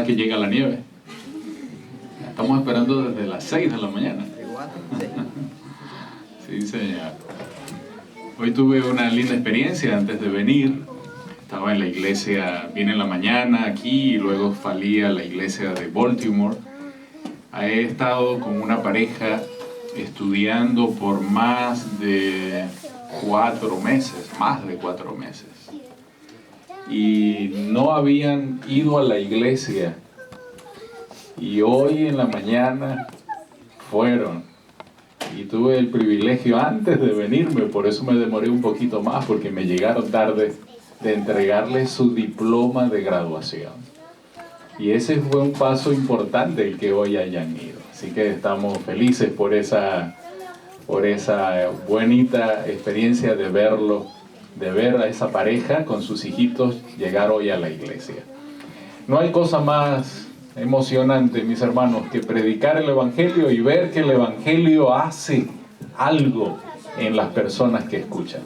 que llega la nieve. Estamos esperando desde las 6 de la mañana. Sí, señor. Hoy tuve una linda experiencia antes de venir. Estaba en la iglesia bien en la mañana aquí y luego salí a la iglesia de Baltimore. He estado con una pareja estudiando por más de 4 meses, y no habían ido a la iglesia, y hoy en la mañana fueron, y tuve el privilegio antes de venirme, por eso me demoré un poquito más, porque me llegaron tarde, de entregarles su diploma de graduación. Y ese fue un paso importante el que hoy hayan ido. Así que estamos felices por esa bonita experiencia de verlo, de ver a esa pareja con sus hijitos llegar hoy a la iglesia. No hay cosa más emocionante, mis hermanos, que predicar el Evangelio y ver que el Evangelio hace algo en las personas que escuchan.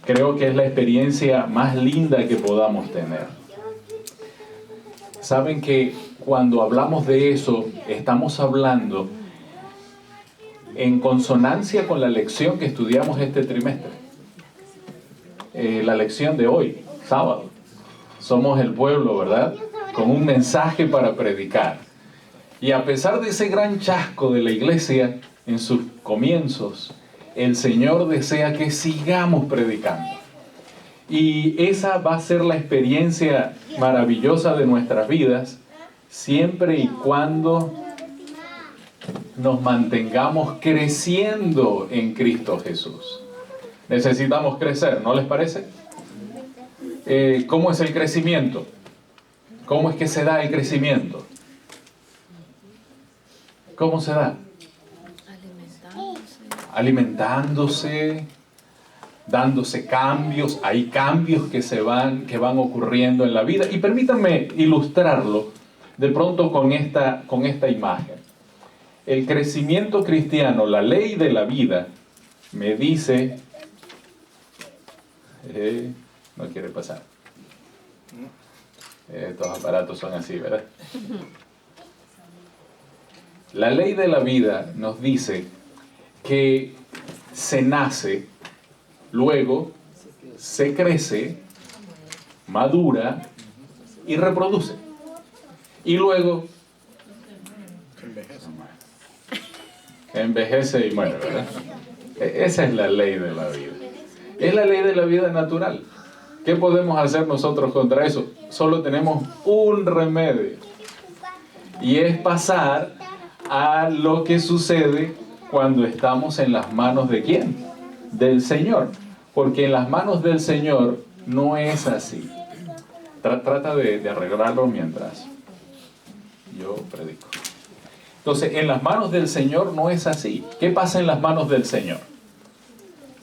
Creo que es la experiencia más linda que podamos tener. Saben que cuando hablamos de eso, estamos hablando en consonancia con la lección que estudiamos este trimestre. La lección de hoy, sábado. Somos el pueblo, ¿verdad? Con un mensaje para predicar. Y a pesar de ese gran chasco de la iglesia en sus comienzos, el Señor desea que sigamos predicando. Y esa va a ser la experiencia maravillosa de nuestras vidas, siempre y cuando nos mantengamos creciendo en Cristo Jesús. Necesitamos crecer, ¿no les parece? ¿Cómo es el crecimiento? ¿Cómo es que se da el crecimiento? ¿Cómo se da? Alimentándose, dándose cambios. Hay cambios que van ocurriendo en la vida. Y permítanme ilustrarlo de pronto con esta imagen. El crecimiento cristiano, la ley de la vida, me dice... no quiere pasar. Estos aparatos son así, ¿verdad? La ley de la vida nos dice que se nace, luego se crece, madura y reproduce. Y luego envejece y muere, ¿verdad? Esa es la ley de la vida. Es la ley de la vida natural. ¿Qué podemos hacer nosotros contra eso? Solo tenemos un remedio. Y es pasar a lo que sucede cuando estamos en las manos ¿de quién? Del Señor. Porque en las manos del Señor no es así. Trata de arreglarlo mientras yo predico. Entonces, en las manos del Señor no es así. ¿Qué pasa en las manos del Señor?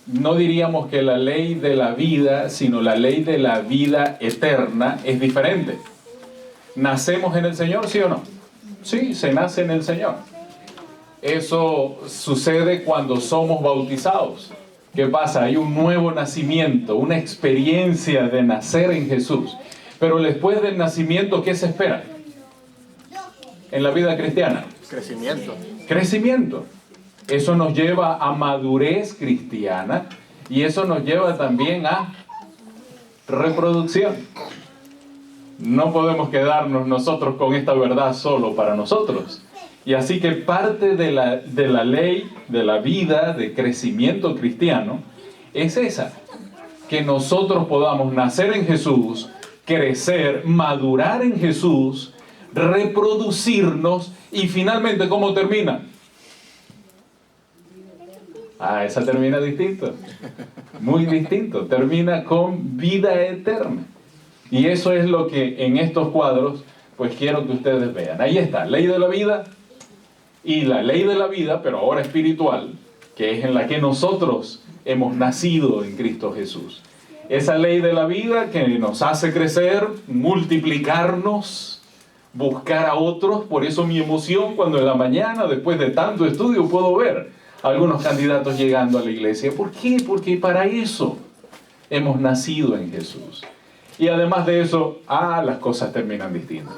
No diríamos que la ley de la vida, sino la ley de la vida eterna es diferente. ¿Nacemos en el Señor, sí o no? Sí, se nace en el Señor. Eso sucede cuando somos bautizados. ¿Qué pasa? Hay un nuevo nacimiento, una experiencia de nacer en Jesús. Pero después del nacimiento, ¿qué se espera? En la vida cristiana. Crecimiento. Eso nos lleva a madurez cristiana y eso nos lleva también a reproducción. No podemos quedarnos nosotros con esta verdad solo para nosotros. Y así que parte de la ley, de la vida, de crecimiento cristiano, es esa. Que nosotros podamos nacer en Jesús, crecer, madurar en Jesús, reproducirnos y finalmente, ¿cómo termina? Esa termina distinto. Muy distinto. Termina con vida eterna. Y eso es lo que en estos cuadros, pues quiero que ustedes vean. Ahí está, ley de la vida y la ley de la vida, pero ahora espiritual, que es en la que nosotros hemos nacido en Cristo Jesús. Esa ley de la vida que nos hace crecer, multiplicarnos, buscar a otros. Por eso mi emoción cuando en la mañana, después de tanto estudio, puedo ver algunos candidatos llegando a la iglesia. ¿Por qué? Porque para eso hemos nacido en Jesús. Y además de eso, las cosas terminan distintas.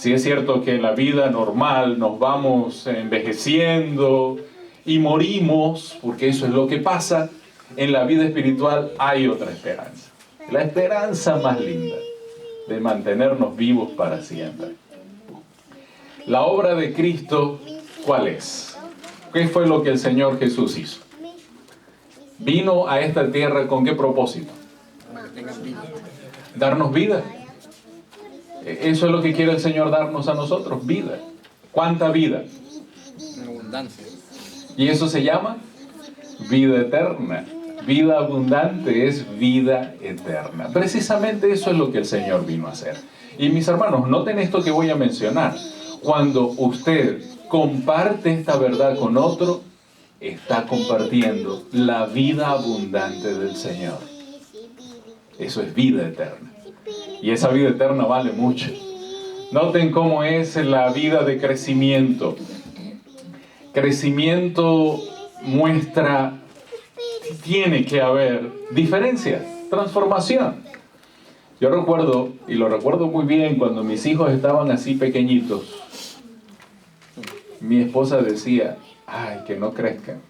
Si es cierto que en la vida normal nos vamos envejeciendo y morimos, porque eso es lo que pasa, en la vida espiritual hay otra esperanza. La esperanza más linda de mantenernos vivos para siempre. La obra de Cristo, ¿cuál es? ¿Qué fue lo que el Señor Jesús hizo? Vino a esta tierra ¿con qué propósito? Darnos vida. Eso es lo que quiere el Señor darnos a nosotros, vida. ¿Cuánta vida? En abundancia. Y eso se llama vida eterna. Vida abundante es vida eterna. Precisamente eso es lo que el Señor vino a hacer. Y mis hermanos, noten esto que voy a mencionar. Cuando usted comparte esta verdad con otro, está compartiendo la vida abundante del Señor. Eso es vida eterna. Y esa vida eterna vale mucho. Noten cómo es la vida de crecimiento. Crecimiento muestra, tiene que haber diferencia, transformación. Yo recuerdo, y lo recuerdo muy bien, cuando mis hijos estaban así pequeñitos, mi esposa decía, ay, que no crezcan.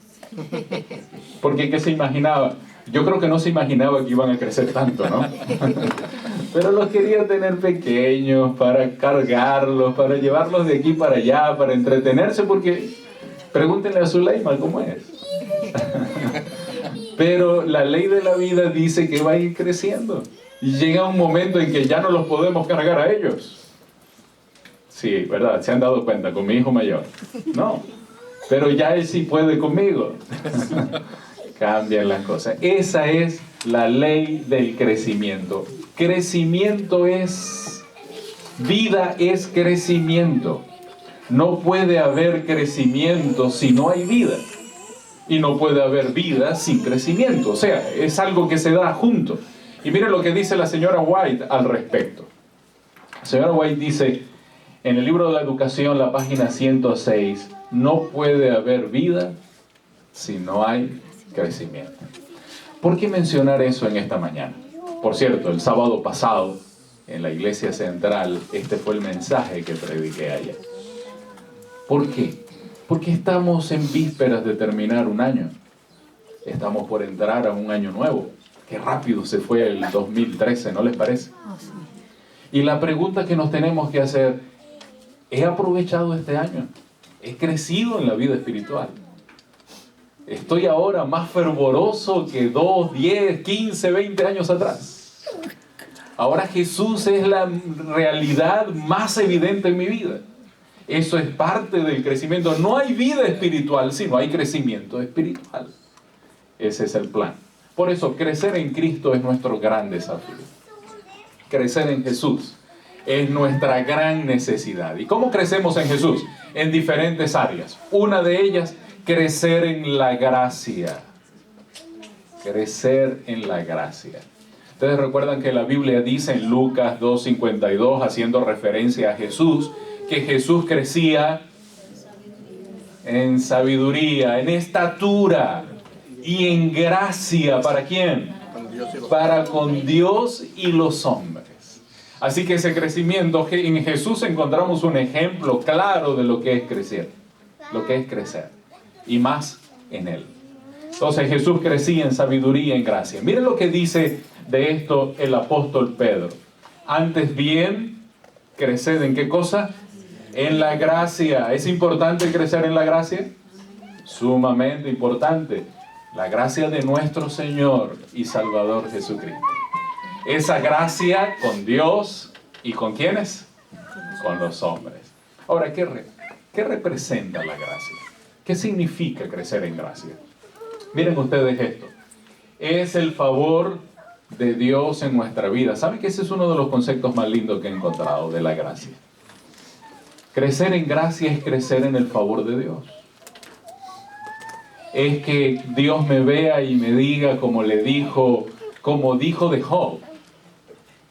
Porque ¿qué se imaginaba? Yo creo que no se imaginaba que iban a crecer tanto, ¿no? Pero los quería tener pequeños, para cargarlos, para llevarlos de aquí para allá, para entretenerse, porque pregúntenle a Zuleima cómo es. Pero la ley de la vida dice que va a ir creciendo. Y llega un momento en que ya no los podemos cargar a ellos. Sí, ¿verdad? ¿Se han dado cuenta? Con mi hijo mayor. No. Pero ya él sí puede conmigo. Cambian las cosas. Esa es la ley del crecimiento. Crecimiento es... Vida es crecimiento. No puede haber crecimiento si no hay vida. Y no puede haber vida sin crecimiento. O sea, es algo que se da junto. Y miren lo que dice la señora White al respecto. La señora White dice, en el libro de la educación, la página 106, no puede haber vida si no hay crecimiento. ¿Por qué mencionar eso en esta mañana? Por cierto, el sábado pasado, en la iglesia central, este fue el mensaje que prediqué ayer. ¿Por qué? Porque estamos en vísperas de terminar un año. Estamos por entrar a un año nuevo. Qué rápido se fue el 2013, ¿no les parece? Y la pregunta que nos tenemos que hacer, ¿he aprovechado este año? ¿He crecido en la vida espiritual? ¿Estoy ahora más fervoroso que 2, 10, 15, 20 años atrás? Ahora Jesús es la realidad más evidente en mi vida. Eso es parte del crecimiento. No hay vida espiritual si no hay crecimiento espiritual. Ese es el plan. Por eso, crecer en Cristo es nuestro gran desafío. Crecer en Jesús es nuestra gran necesidad. ¿Y cómo crecemos en Jesús? En diferentes áreas. Una de ellas, crecer en la gracia. Crecer en la gracia. Ustedes recuerdan que la Biblia dice en Lucas 2:52, haciendo referencia a Jesús, que Jesús crecía en sabiduría, en estatura y en gracia. ¿Para quién? Para con Dios y los hombres. Así que ese crecimiento, en Jesús encontramos un ejemplo claro de lo que es crecer. Lo que es crecer. Y más en Él. Entonces Jesús crecía en sabiduría y en gracia. Miren lo que dice de esto el apóstol Pedro. Antes bien, creced ¿en qué cosa? En la gracia. ¿Es importante crecer en la gracia? Sumamente importante. La gracia de nuestro Señor y Salvador Jesucristo. Esa gracia con Dios y ¿con quiénes? Con los hombres. Ahora, ¿qué representa la gracia? ¿Qué significa crecer en gracia? Miren ustedes esto. Es el favor de Dios en nuestra vida. ¿Saben que ese es uno de los conceptos más lindos que he encontrado de la gracia? Crecer en gracia es crecer en el favor de Dios. Es que Dios me vea y me diga como dijo de Job.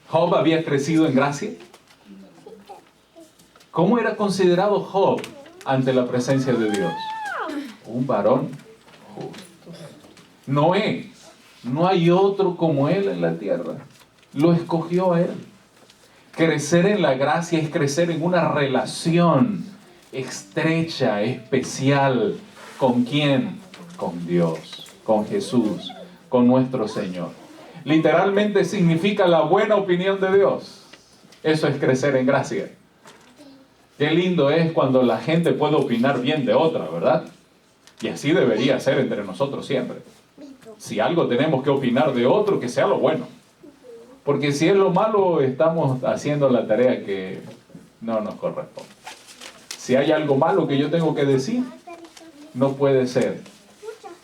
¿Job había crecido en gracia? ¿Cómo era considerado Job ante la presencia de Dios? Un varón justo. Noé, no hay otro como él en la tierra. Lo escogió a él. Crecer en la gracia es crecer en una relación estrecha, especial. ¿Con quién? Con Dios, con Jesús, con nuestro Señor. Literalmente significa la buena opinión de Dios. Eso es crecer en gracia. Qué lindo es cuando la gente puede opinar bien de otra, ¿verdad? Y así debería ser entre nosotros siempre. Si algo tenemos que opinar de otro, que sea lo bueno. Porque si es lo malo, estamos haciendo la tarea que no nos corresponde. Si hay algo malo que yo tengo que decir, no puede ser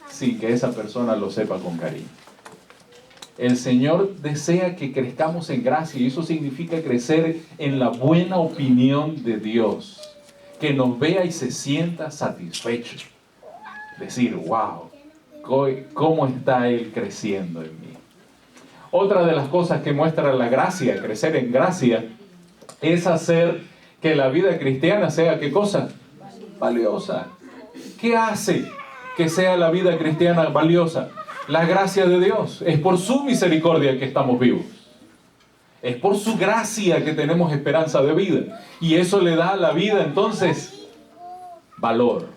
sin que esa persona lo sepa con cariño. El Señor desea que crezcamos en gracia y eso significa crecer en la buena opinión de Dios. Que nos vea y se sienta satisfecho. Decir, wow, ¿cómo está Él creciendo en mí? Otra de las cosas que muestra la gracia, crecer en gracia, es hacer que la vida cristiana sea, ¿qué cosa? Valiosa. ¿Qué hace que sea la vida cristiana valiosa? La gracia de Dios. Es por su misericordia que estamos vivos. Es por su gracia que tenemos esperanza de vida. Y eso le da a la vida, entonces, valor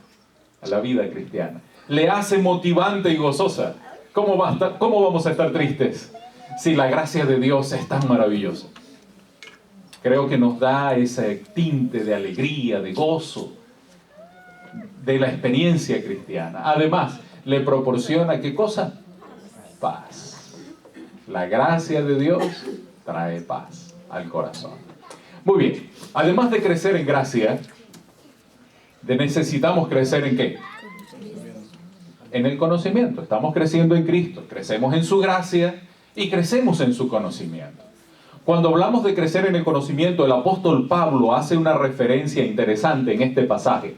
a la vida cristiana. Le hace motivante y gozosa. ¿Cómo vamos a estar tristes si la gracia de Dios es tan maravillosa? Creo que nos da ese tinte de alegría, de gozo, de la experiencia cristiana. Además, le proporciona, ¿qué cosa? Paz. La gracia de Dios trae paz al corazón. Muy bien. Además de crecer en gracia, necesitamos crecer ¿en qué? En el conocimiento. Estamos creciendo en Cristo. Crecemos en su gracia y crecemos en su conocimiento. Cuando hablamos de crecer en el conocimiento, el apóstol Pablo hace una referencia interesante en este pasaje.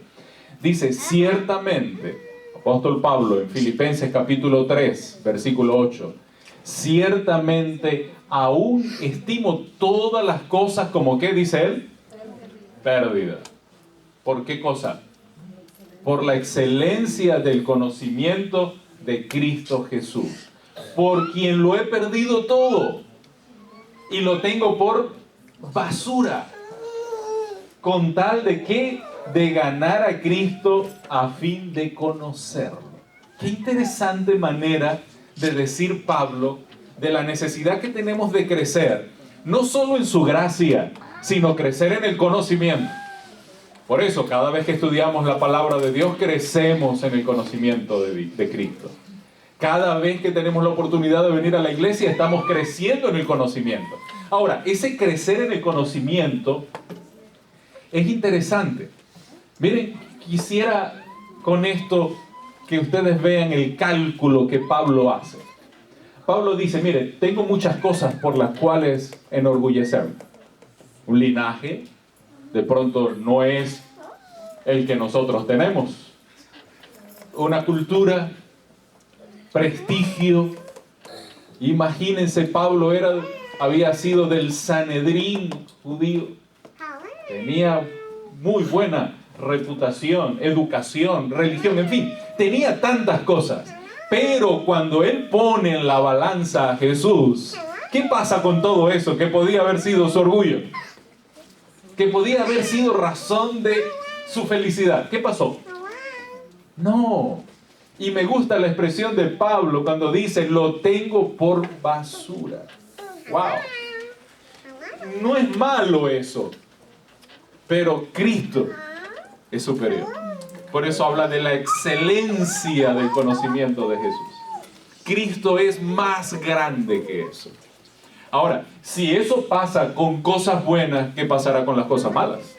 Dice, ciertamente, apóstol Pablo en Filipenses capítulo 3, versículo 8, ciertamente aún estimo todas las cosas como, ¿qué dice él? Pérdida. ¿Por qué cosa? Por la excelencia del conocimiento de Cristo Jesús, por quien lo he perdido todo y lo tengo por basura, con tal de que de ganar a Cristo a fin de conocerlo. Qué interesante manera de decir Pablo de la necesidad que tenemos de crecer, no solo en su gracia, sino crecer en el conocimiento. Por eso, cada vez que estudiamos la palabra de Dios, crecemos en el conocimiento de Cristo. Cada vez que tenemos la oportunidad de venir a la iglesia, estamos creciendo en el conocimiento. Ahora, ese crecer en el conocimiento es interesante. Miren, quisiera con esto que ustedes vean el cálculo que Pablo hace. Pablo dice, mire, tengo muchas cosas por las cuales enorgullecerme. Un linaje, de pronto no es el que nosotros tenemos. Una cultura, prestigio. Imagínense, Pablo había sido del Sanedrín judío. Tenía muy buena reputación, educación, religión, en fin, tenía tantas cosas. Pero cuando él pone en la balanza a Jesús, ¿qué pasa con todo eso? Que podía haber sido su orgullo, que podía haber sido razón de su felicidad. ¿Qué pasó? No. Y me gusta la expresión de Pablo cuando dice, lo tengo por basura. ¡Wow! No es malo eso, pero Cristo es superior. Por eso habla de la excelencia del conocimiento de Jesús. Cristo es más grande que eso. Ahora, si eso pasa con cosas buenas, ¿qué pasará con las cosas malas?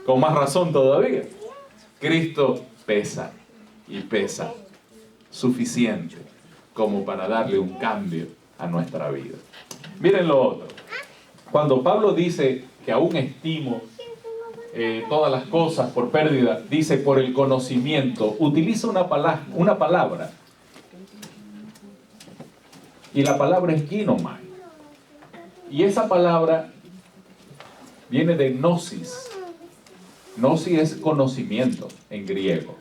Con más razón todavía. Cristo pesa y pesa suficiente como para darle un cambio a nuestra vida. Miren lo otro. Cuando Pablo dice que aún estimo todas las cosas por pérdida, dice por el conocimiento, utiliza una palabra. Y la palabra es ginomai. Y esa palabra viene de gnosis. Gnosis es conocimiento en griego.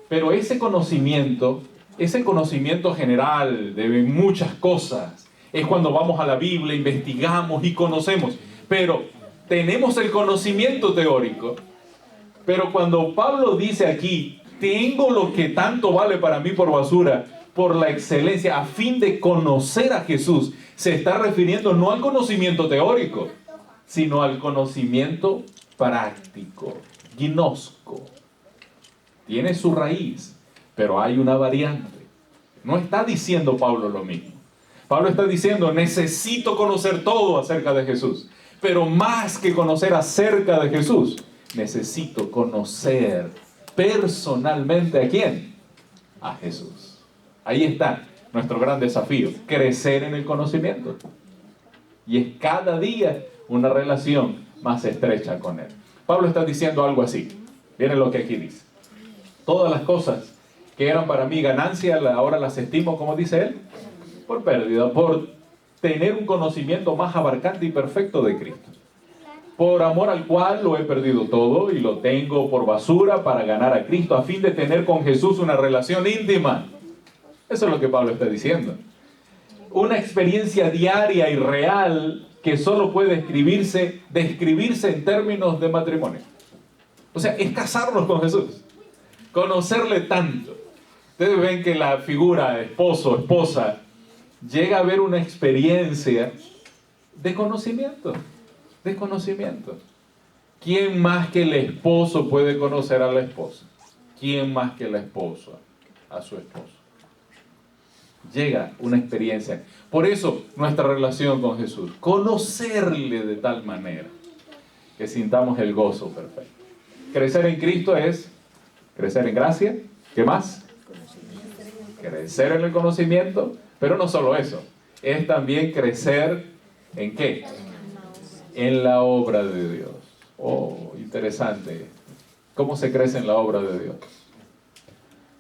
Pero ese conocimiento general de muchas cosas, Es cuando vamos a la Biblia, investigamos y conocemos. Pero tenemos el conocimiento teórico. Pero cuando Pablo dice aquí, tengo lo que tanto vale para mí por basura, por la excelencia, a fin de conocer a Jesús, se está refiriendo no al conocimiento teórico, sino al conocimiento práctico, gnosco. Tiene su raíz, pero hay una variante. No está diciendo Pablo lo mismo. Pablo está diciendo, necesito conocer todo acerca de Jesús. Pero más que conocer acerca de Jesús, necesito conocer personalmente ¿a quién? A Jesús. Ahí está nuestro gran desafío, crecer en el conocimiento. Y es cada día una relación más estrecha con Él. Pablo está diciendo algo así. Miren lo que aquí dice. Todas las cosas que eran para mí ganancia, ahora las estimo, como dice él, por pérdida, por tener un conocimiento más abarcante y perfecto de Cristo. Por amor al cual lo he perdido todo y lo tengo por basura para ganar a Cristo, a fin de tener con Jesús una relación íntima. Eso es lo que Pablo está diciendo. Una experiencia diaria y real que solo puede describirse en términos de matrimonio. O sea, es casarnos con Jesús. Conocerle tanto. Ustedes ven que la figura esposo, esposa, llega a haber una experiencia de conocimiento. De conocimiento. ¿Quién más que el esposo puede conocer a la esposa? ¿Quién más que la esposa a su esposo? Llega una experiencia. Por eso nuestra relación con Jesús. Conocerle de tal manera que sintamos el gozo perfecto. Crecer en Cristo es crecer en gracia. ¿Qué más? Crecer en el conocimiento. Pero no solo eso. Es también crecer ¿en qué? En la obra de Dios. Oh, interesante. ¿Cómo se crece en la obra de Dios?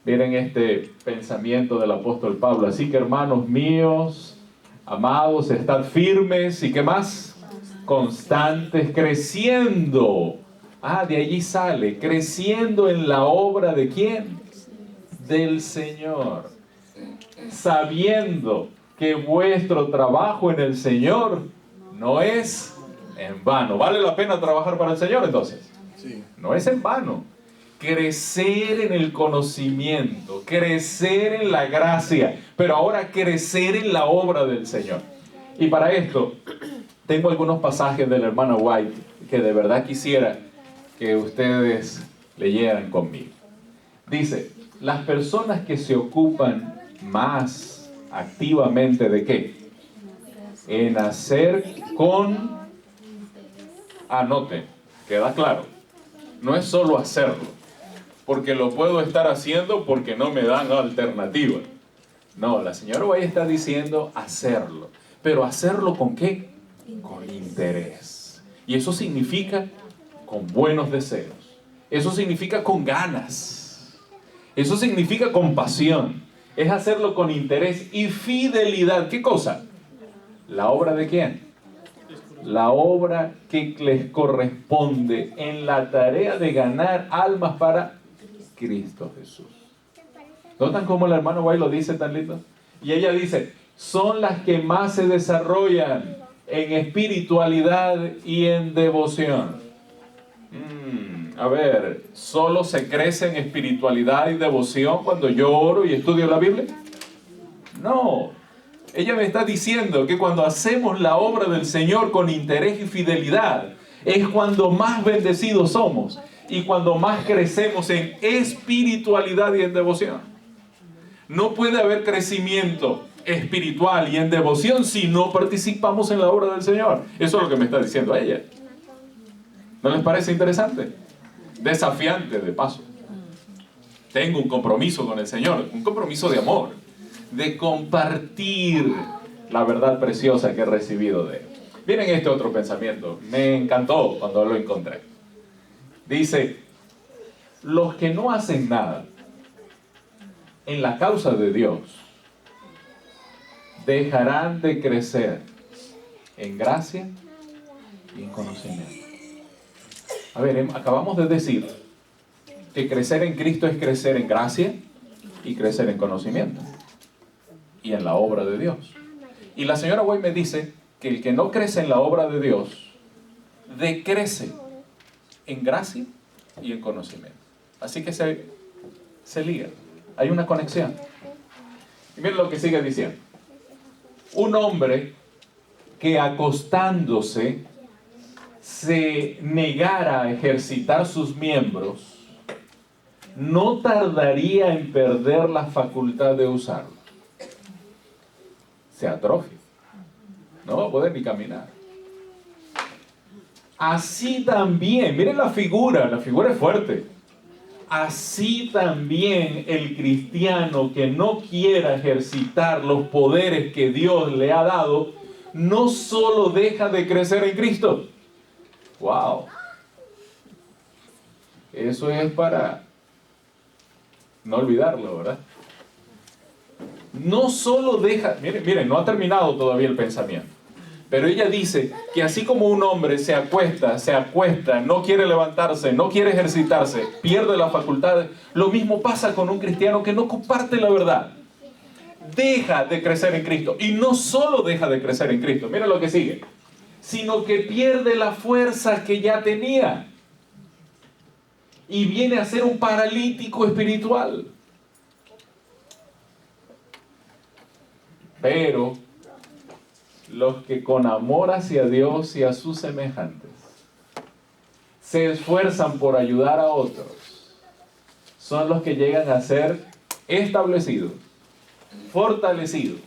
Miren este pensamiento del apóstol Pablo. Así que hermanos míos, amados, estad firmes y ¿qué más? Constantes, creciendo. De allí sale, creciendo en la obra ¿de quién? Del Señor. Sabiendo que vuestro trabajo en el Señor no es en vano. ¿Vale la pena trabajar para el Señor entonces? Sí. No es en vano. Crecer en el conocimiento, crecer en la gracia, pero ahora crecer en la obra del Señor. Y para esto, tengo algunos pasajes de la hermana White que de verdad quisiera que ustedes leyeran conmigo. Dice, las personas que se ocupan más activamente ¿de qué? En hacer con... Anoten, queda claro. No es solo hacerlo, porque lo puedo estar haciendo porque no me dan alternativa. No, la señora White está diciendo hacerlo. Pero hacerlo ¿con qué? Con interés. Y eso significa con buenos deseos. Eso significa con ganas. Eso significa con pasión. Es hacerlo con interés y fidelidad. ¿Qué cosa? ¿La obra de quién? La obra que les corresponde en la tarea de ganar almas para Cristo Jesús. ¿Notan cómo el hermano White lo dice tan lindo? Y ella dice, son las que más se desarrollan en espiritualidad y en devoción. A ver, ¿solo se crece en espiritualidad y devoción cuando yo oro y estudio la Biblia? No. Ella me está diciendo que cuando hacemos la obra del Señor con interés y fidelidad, es cuando más bendecidos somos y cuando más crecemos en espiritualidad y en devoción. No puede haber crecimiento espiritual y en devoción si no participamos en la obra del Señor. Eso es lo que me está diciendo ella. ¿No les parece interesante? Desafiante, de paso. Tengo un compromiso con el Señor, un compromiso de amor, de compartir la verdad preciosa que he recibido de Él. Miren este otro pensamiento, me encantó cuando lo encontré. Dice, los que no hacen nada en la causa de Dios dejarán de crecer en gracia y en conocimiento. A ver, acabamos de decir que crecer en Cristo es crecer en gracia y crecer en conocimiento y en la obra de Dios. Y la señora White me dice que el que no crece en la obra de Dios, decrece en gracia y en conocimiento. Así que se liga. Hay una conexión. Y miren lo que sigue diciendo. Un hombre que acostándose se negara a ejercitar sus miembros, no tardaría en perder la facultad de usarlo. Se atrofia. No va a poder ni caminar. Así también, miren la figura es fuerte. Así también el cristiano que no quiera ejercitar los poderes que Dios le ha dado, no solo deja de crecer en Cristo. ¡Wow! Eso es para no olvidarlo, ¿verdad? No solo deja, miren, no ha terminado todavía el pensamiento. Pero ella dice que así como un hombre se acuesta, no quiere levantarse, no quiere ejercitarse, pierde las facultades, lo mismo pasa con un cristiano que no comparte la verdad. Deja de crecer en Cristo. Y no solo deja de crecer en Cristo, mira lo que sigue, sino que pierde la fuerza que ya tenía. Y viene a ser un paralítico espiritual. Pero los que con amor hacia Dios y a sus semejantes se esfuerzan por ayudar a otros, son los que llegan a ser establecidos, fortalecidos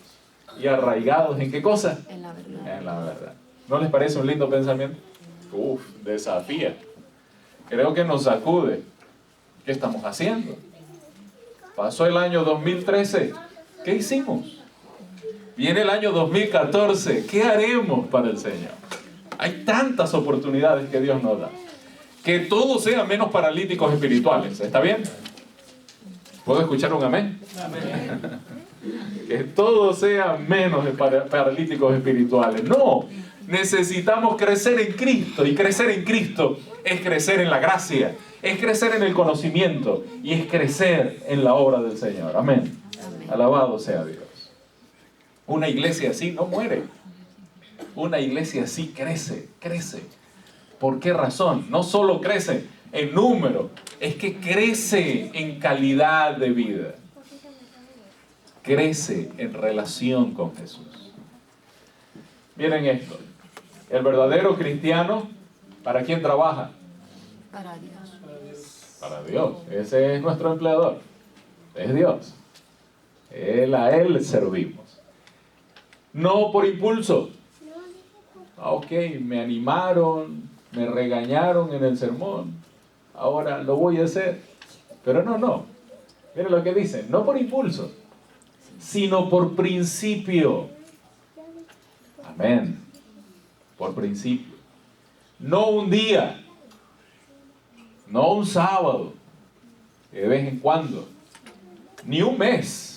y arraigados. ¿En qué cosa? En la verdad. En la verdad. ¿No les parece un lindo pensamiento? Desafía. Creo que nos sacude. ¿Qué estamos haciendo? Pasó el año 2013. ¿Qué hicimos? Viene el año 2014. ¿Qué haremos para el Señor? Hay tantas oportunidades que Dios nos da. Que todos sean menos paralíticos espirituales. ¿Está bien? ¿Puedo escuchar un amén? Amén. Que todos sean menos paralíticos espirituales. No. Necesitamos crecer en Cristo. Y crecer en Cristo es crecer en la gracia. Es crecer en el conocimiento. Y es crecer en la obra del Señor. Amén. Amén. Alabado sea Dios. Una iglesia así no muere. Una iglesia así crece. ¿Por qué razón? No solo crece en número, es que crece en calidad de vida. Crece en relación con Jesús. Miren esto. El verdadero cristiano, ¿para quién trabaja? Para Dios. Para Dios. Ese es nuestro empleador. Es Dios. A Él servimos. No por impulso. Ok, me animaron, me regañaron en el sermón, ahora lo voy a hacer. Pero no. Miren lo que dice, no por impulso, sino por principio. Amén. Por principio. No un día, no un sábado, de vez en cuando, ni un mes,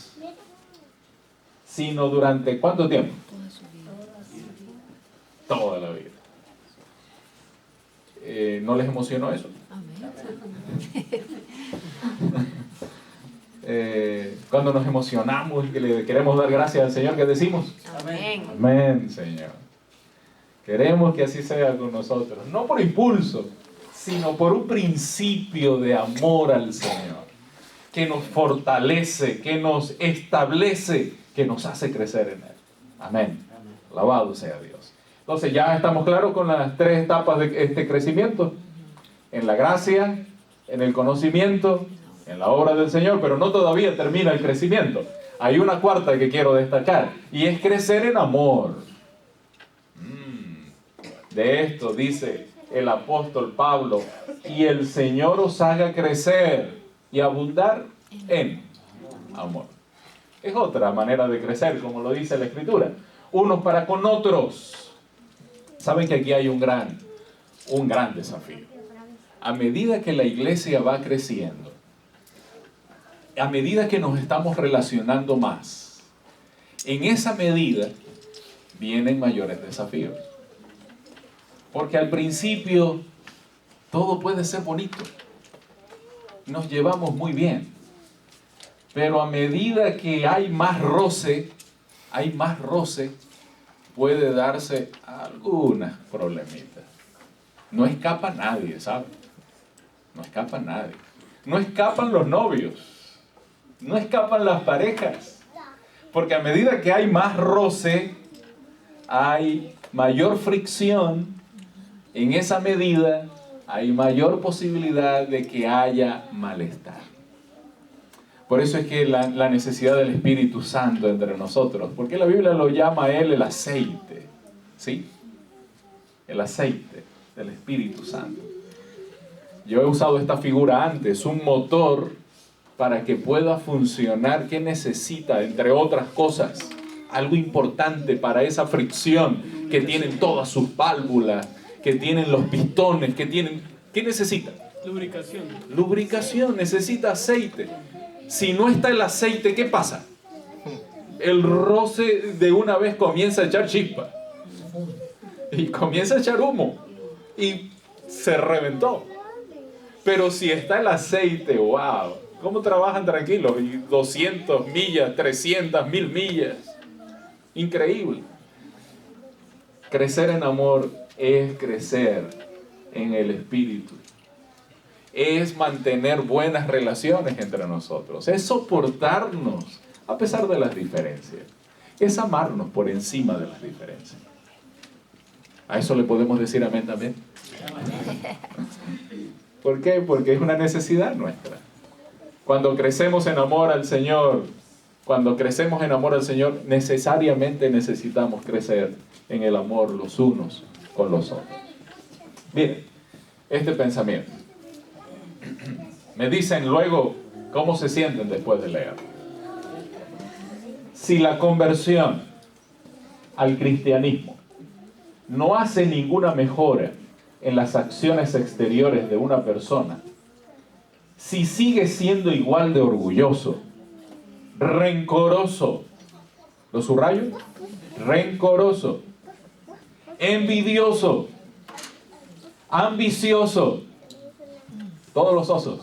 sino durante ¿cuánto tiempo? Toda la vida. ¿No les emocionó eso? Cuando nos emocionamos y que le queremos dar gracias al Señor, ¿qué decimos? Amén. Amén, Señor. Queremos que así sea con nosotros. No por impulso, sino por un principio de amor al Señor. Que nos fortalece, que nos establece, que nos hace crecer en Él. Amén. Alabado sea Dios. Entonces ya estamos claros con las tres etapas de este crecimiento. En la gracia, en el conocimiento, en la obra del Señor, pero no todavía termina el crecimiento. Hay una cuarta que quiero destacar, y es crecer en amor. De esto dice el apóstol Pablo, y el Señor os haga crecer y abundar en amor. Es otra manera de crecer, como lo dice la Escritura. Unos para con otros. Saben que aquí hay un gran desafío. A medida que la iglesia va creciendo, a medida que nos estamos relacionando más, en esa medida vienen mayores desafíos. Porque al principio todo puede ser bonito. Nos llevamos muy bien. Pero a medida que hay más roce, puede darse algunas problemitas. No escapa nadie, ¿sabe? No escapa nadie. No escapan los novios. No escapan las parejas. Porque a medida que hay más roce, hay mayor fricción. En esa medida hay mayor posibilidad de que haya malestar. Por eso es que la necesidad del Espíritu Santo entre nosotros, porque la Biblia lo llama a Él el aceite, ¿sí? El aceite del Espíritu Santo. Yo he usado esta figura antes, un motor para que pueda funcionar, ¿qué necesita? Entre otras cosas, algo importante para esa fricción que tienen todas sus válvulas, que tienen los pistones, que tienen... ¿Qué necesita? Lubricación. Lubricación, necesita aceite. Si no está el aceite, ¿qué pasa? El roce de una vez comienza a echar chispa. Y comienza a echar humo. Y se reventó. Pero si está el aceite, wow, ¿cómo trabajan tranquilos? Y 200 millas, 300, 1000 millas. Increíble. Crecer en amor es crecer en el Espíritu. Es mantener buenas relaciones entre nosotros. Es soportarnos a pesar de las diferencias. Es amarnos por encima de las diferencias. ¿A eso le podemos decir amén también? ¿Por qué? Porque es una necesidad nuestra. Cuando crecemos en amor al Señor, necesariamente necesitamos crecer en el amor los unos con los otros. Miren, este pensamiento. Me dicen luego cómo se sienten después de leer. Si la conversión al cristianismo no hace ninguna mejora en las acciones exteriores de una persona, si sigue siendo igual de orgulloso, rencoroso, ¿lo subrayo? Rencoroso, envidioso, ambicioso, todos los osos,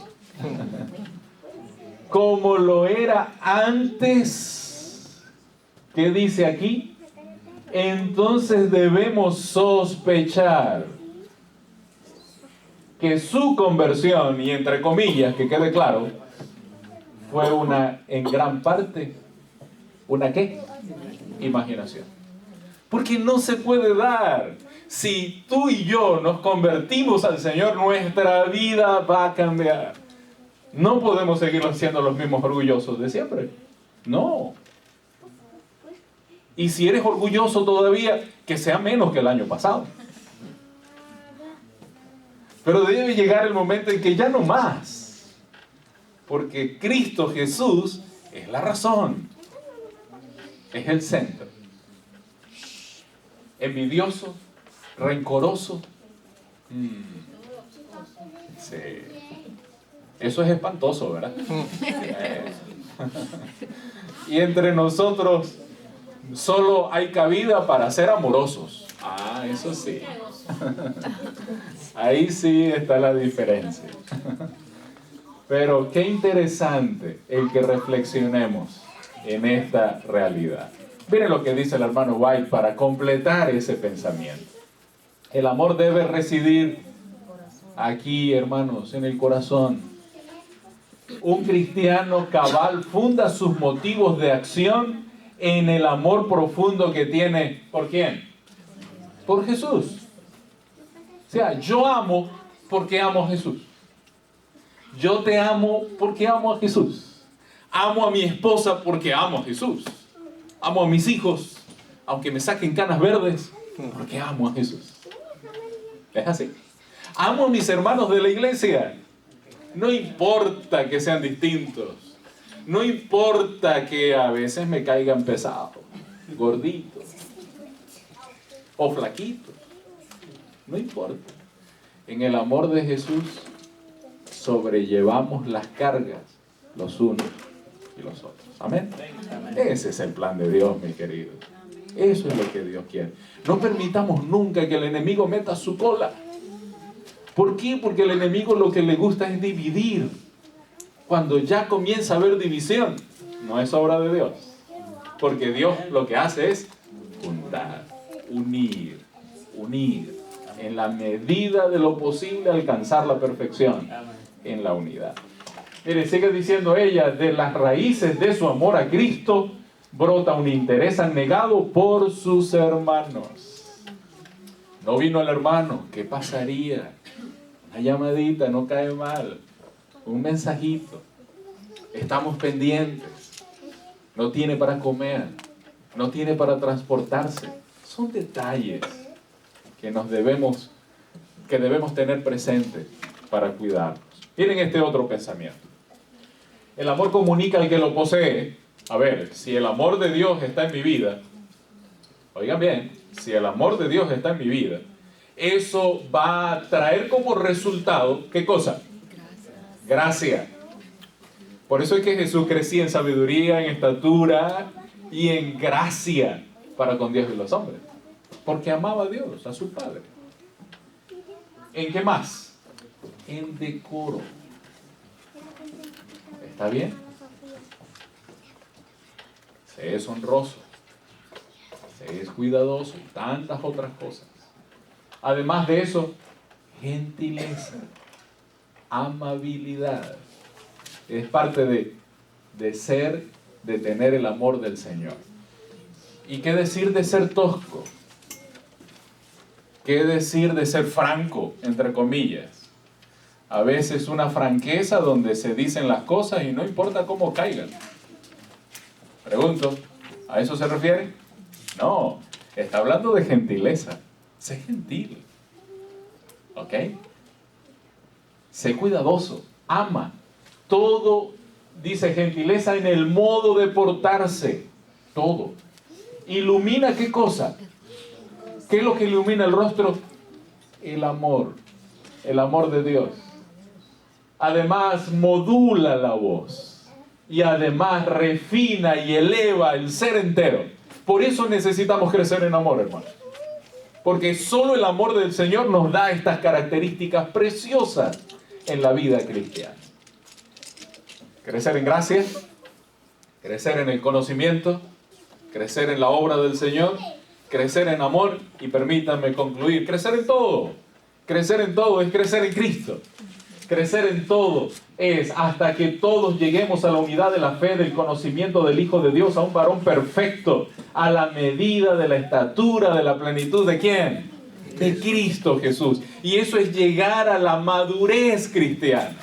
como lo era antes, ¿qué dice aquí? Entonces debemos sospechar que su conversión, y entre comillas, que quede claro, fue en gran parte, ¿una qué? Imaginación. Porque no se puede dar. Si tú y yo nos convertimos al Señor, nuestra vida va a cambiar. No podemos seguir siendo los mismos orgullosos de siempre. No. Y si eres orgulloso todavía, que sea menos que el año pasado. Pero debe llegar el momento en que ya no más. Porque Cristo Jesús es la razón. Es el centro. Envidioso, rencoroso. Sí. Eso es espantoso, ¿verdad? Y entre nosotros solo hay cabida para ser amorosos. Ah, eso sí. Ahí sí está la diferencia. Pero qué interesante el que reflexionemos en esta realidad. Miren lo que dice el hermano White para completar ese pensamiento. El amor debe residir aquí, hermanos, en el corazón. Un cristiano cabal funda sus motivos de acción en el amor profundo que tiene. ¿Por quién? Por Jesús. O sea, yo amo porque amo a Jesús. Yo te amo porque amo a Jesús. Amo a mi esposa porque amo a Jesús. Amo a mis hijos, aunque me saquen canas verdes, porque amo a Jesús. ¿Es así? Amo a mis hermanos de la iglesia. No importa que sean distintos. No importa que a veces me caigan pesados, gorditos o flaquitos. No importa. En el amor de Jesús sobrellevamos las cargas los unos y los otros. Amén. Ese es el plan de Dios, mi querido. Eso es lo que Dios quiere. No permitamos nunca que el enemigo meta su cola. ¿Por qué? Porque el enemigo lo que le gusta es dividir. Cuando ya comienza a haber división, no es obra de Dios. Porque Dios lo que hace es juntar. unir, en la medida de lo posible alcanzar la perfección en la unidad. Mire, sigue diciendo ella, de las raíces de su amor a Cristo brota un interés abnegado por sus hermanos. No vino el hermano, ¿qué pasaría? Una llamadita, no cae mal. Un mensajito. Estamos pendientes. No tiene para comer. No tiene para transportarse. Son detalles que debemos tener presentes para cuidarnos. Miren este otro pensamiento. El amor comunica al que lo posee. A ver, si el amor de Dios está en mi vida, oigan bien, si el amor de Dios está en mi vida, eso va a traer como resultado, ¿qué cosa? Gracia. Por eso es que Jesús crecía en sabiduría, en estatura y en gracia para con Dios y los hombres. Porque amaba a Dios, a su Padre. ¿En qué más? En decoro. ¿Está bien? Se es honroso. Se es cuidadoso y tantas otras cosas. Además de eso, gentileza, amabilidad. Es parte de tener el amor del Señor. ¿Y qué decir de ser tosco? ¿Qué decir de ser franco, entre comillas? A veces una franqueza donde se dicen las cosas y no importa cómo caigan. Pregunto, ¿a eso se refiere? No, está hablando de gentileza. Sé gentil. ¿Ok? Sé cuidadoso. Ama. Todo, dice gentileza en el modo de portarse. Todo. ¿Ilumina qué cosa? ¿Qué es lo que ilumina el rostro? El amor. El amor de Dios. Además, modula la voz. Y además refina y eleva el ser entero. Por eso necesitamos crecer en amor, hermano. Porque solo el amor del Señor nos da estas características preciosas en la vida cristiana. Crecer en gracia, crecer en el conocimiento, crecer en la obra del Señor, crecer en amor y permítanme concluir, crecer en todo. Crecer en todo es crecer en Cristo. Crecer en todo es hasta que todos lleguemos a la unidad de la fe, del conocimiento del Hijo de Dios, a un varón perfecto, a la medida de la estatura, de la plenitud ¿de quién? De Cristo Jesús. Y eso es llegar a la madurez cristiana.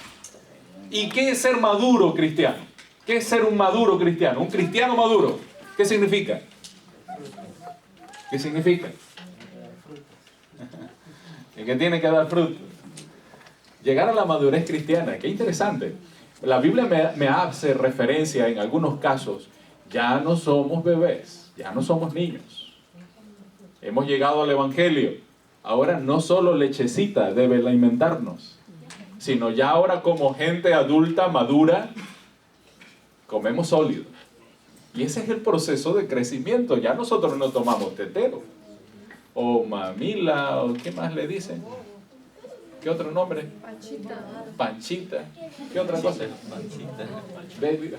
¿Y qué es ser maduro cristiano? ¿Qué es ser un maduro cristiano? Un cristiano maduro. ¿Qué significa? ¿Qué significa? El que tiene que dar fruto. Llegar a la madurez cristiana, qué interesante. La Biblia me hace referencia en algunos casos, ya no somos bebés, ya no somos niños. Hemos llegado al Evangelio. Ahora no solo lechecita debe alimentarnos, sino ya ahora como gente adulta, madura, comemos sólido. Y ese es el proceso de crecimiento. Ya nosotros no tomamos tetero, o mamila, o ¿qué más le dicen? ¿Qué otro nombre? Panchita. Panchita. ¿Qué otra cosa? Panchita. Baby.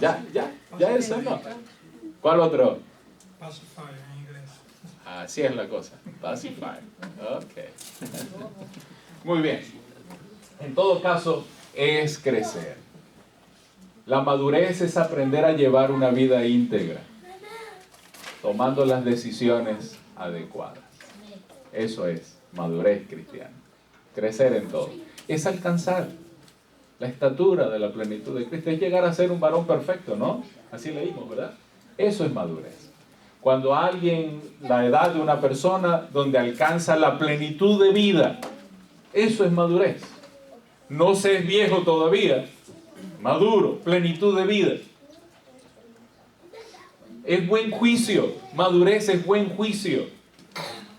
Ya eso, ¿no? ¿Cuál otro? Pacifier en inglés. Así es la cosa. Pacifier. Ok. Muy bien. En todo caso, es crecer. La madurez es aprender a llevar una vida íntegra, tomando las decisiones adecuadas. Eso es madurez cristiana. Crecer en todo. Es alcanzar la estatura de la plenitud de Cristo. Es llegar a ser un varón perfecto, ¿no? Así leímos, ¿verdad? Eso es madurez. Cuando alguien, la edad de una persona, donde alcanza la plenitud de vida, eso es madurez. No se es viejo todavía, maduro, plenitud de vida. Es buen juicio. Madurez es buen juicio.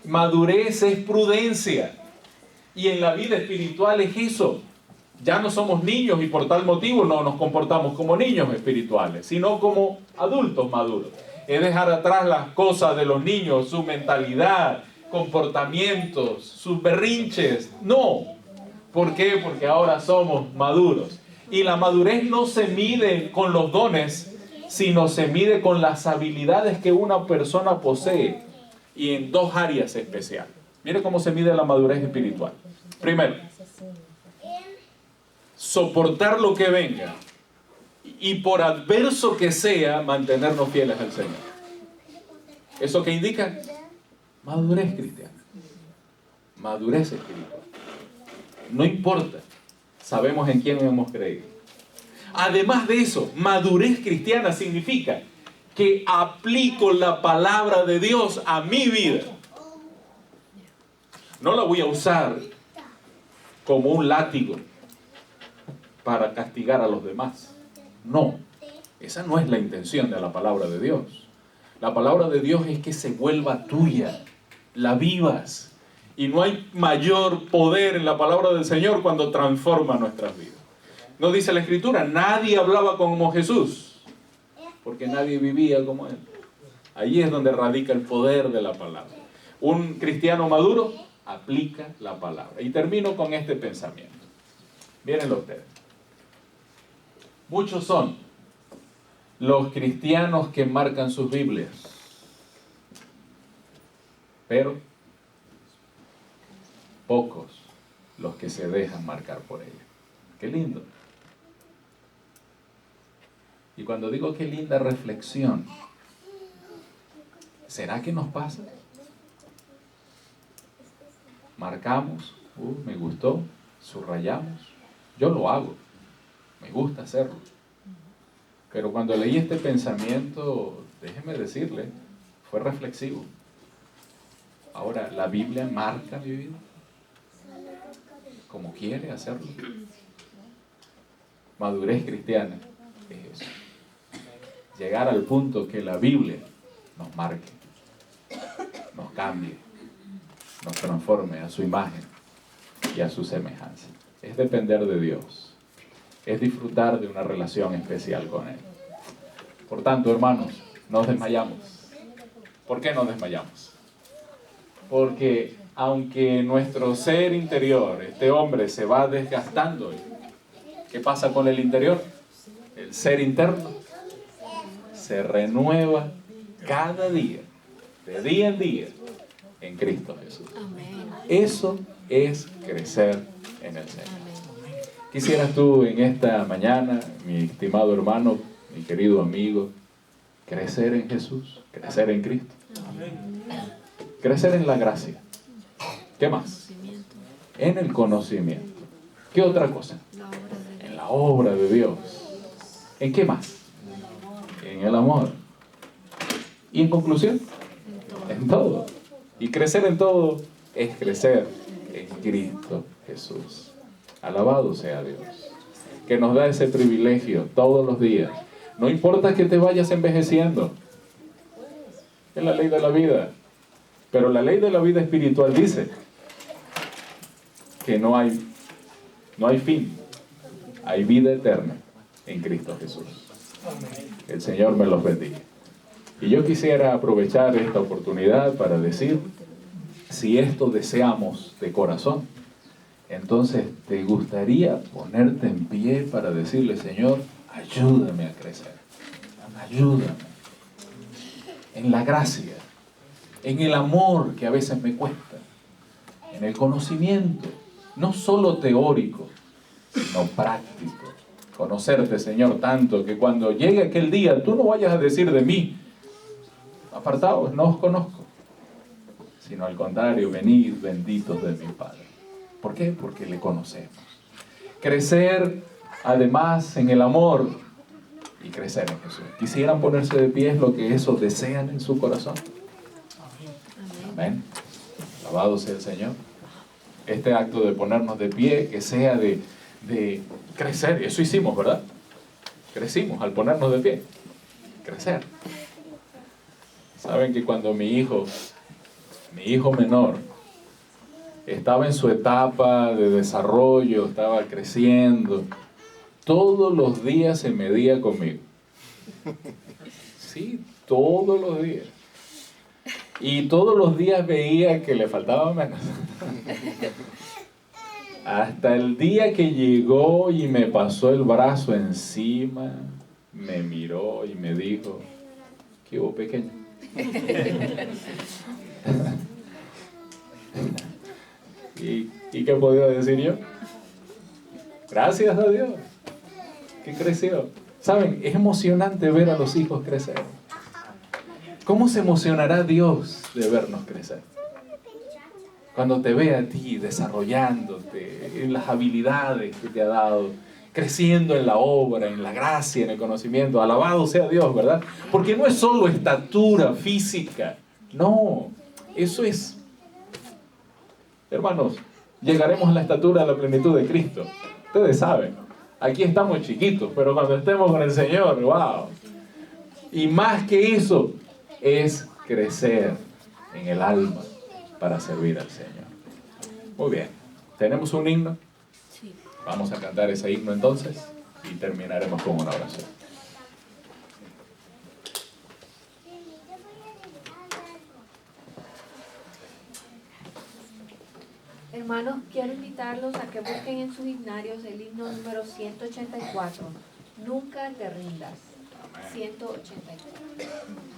Madurez es prudencia. Y en la vida espiritual es eso. Ya no somos niños y por tal motivo no nos comportamos como niños espirituales, sino como adultos maduros. Es dejar atrás las cosas de los niños, su mentalidad, comportamientos, sus berrinches. No. ¿Por qué? Porque ahora somos maduros. Y la madurez no se mide con los dones, sino se mide con las habilidades que una persona posee y en dos áreas especiales. Mire cómo se mide la madurez espiritual. Primero, soportar lo que venga y por adverso que sea, mantenernos fieles al Señor. ¿Eso qué indica? Madurez cristiana. Madurez espiritual. No importa, sabemos en quién hemos creído. Además de eso, madurez cristiana significa que aplico la palabra de Dios a mi vida. No la voy a usar como un látigo para castigar a los demás. No, esa no es la intención de la palabra de Dios. La palabra de Dios es que se vuelva tuya, la vivas. Y no hay mayor poder en la palabra del Señor cuando transforma nuestras vidas. Nos dice la Escritura, nadie hablaba como Jesús, porque nadie vivía como Él. Allí es donde radica el poder de la palabra. Un cristiano maduro aplica la palabra. Y termino con este pensamiento. Mírenlo ustedes. Muchos son los cristianos que marcan sus Biblias, pero pocos los que se dejan marcar por ella. ¡Qué lindo! Y cuando digo qué linda reflexión, ¿será que nos pasa? Marcamos, me gustó, subrayamos, yo lo hago, me gusta hacerlo. Pero cuando leí este pensamiento, déjeme decirle, fue reflexivo. Ahora, ¿la Biblia marca mi vida? ¿Cómo quiere hacerlo? Madurez cristiana es eso. Llegar al punto que la Biblia nos marque, nos cambie, nos transforme a su imagen y a su semejanza. Es depender de Dios. Es disfrutar de una relación especial con Él. Por tanto, hermanos, nos desmayamos. ¿Por qué nos desmayamos? Porque aunque nuestro ser interior, este hombre, se va desgastando, ¿qué pasa con el interior? El ser interno se renueva cada día, de día en día, en Cristo Jesús. Eso es crecer en el Señor. ¿Quisieras tú en esta mañana, mi estimado hermano, mi querido amigo, crecer en Jesús, crecer en Cristo? Crecer en la gracia. ¿Qué más? En el conocimiento. ¿Qué otra cosa? En la obra de Dios. ¿En qué más? En el amor. Y en conclusión, en todo. Y crecer en todo es crecer en Cristo Jesús. Alabado sea Dios, que nos da ese privilegio todos los días. No importa que te vayas envejeciendo, es la ley de la vida. Pero la ley de la vida espiritual dice que no hay fin, hay vida eterna en Cristo Jesús. El Señor me los bendiga. Y yo quisiera aprovechar esta oportunidad para decir, si esto deseamos de corazón, entonces te gustaría ponerte en pie para decirle, Señor, ayúdame a crecer, ayúdame en la gracia, en el amor que a veces me cuesta, en el conocimiento, no solo teórico, sino práctico. Conocerte, Señor, tanto que cuando llegue aquel día, tú no vayas a decir de mí, apartados, no os conozco, sino al contrario, venid benditos de mi Padre. ¿Por qué? Porque le conocemos. Crecer, además, en el amor y crecer en Jesús. ¿Quisieran ponerse de pie? ¿Es lo que eso desean en su corazón? Amén. Alabado sea el Señor. Este acto de ponernos de pie, que sea de crecer. Eso hicimos, ¿verdad? Crecimos al ponernos de pie. Crecer. Saben que cuando mi hijo menor estaba en su etapa de desarrollo, estaba creciendo, todos los días se medía conmigo. Sí, todos los días. Y todos los días veía que le faltaba menos. Hasta el día que llegó y me pasó el brazo encima, me miró y me dijo, ¿qué hubo, pequeño? ¿Y qué podía decir yo? Gracias a Dios que creció. ¿Saben? Es emocionante ver a los hijos crecer. ¿Cómo se emocionará Dios de vernos crecer? Cuando te ve a ti desarrollándote en las habilidades que te ha dado, creciendo en la obra, en la gracia, en el conocimiento. Alabado sea Dios, ¿verdad? Porque no es solo estatura física. No, eso es... Hermanos, llegaremos a la estatura, a la plenitud de Cristo. Ustedes saben, aquí estamos chiquitos, pero cuando estemos con el Señor, ¡wow! Y más que eso, es crecer en el alma para servir al Señor. Muy bien, ¿tenemos un himno? Sí. Vamos a cantar ese himno entonces y terminaremos con una oración. Hermanos, quiero invitarlos a que busquen en sus himnarios el himno número 184. Nunca te rindas. 184.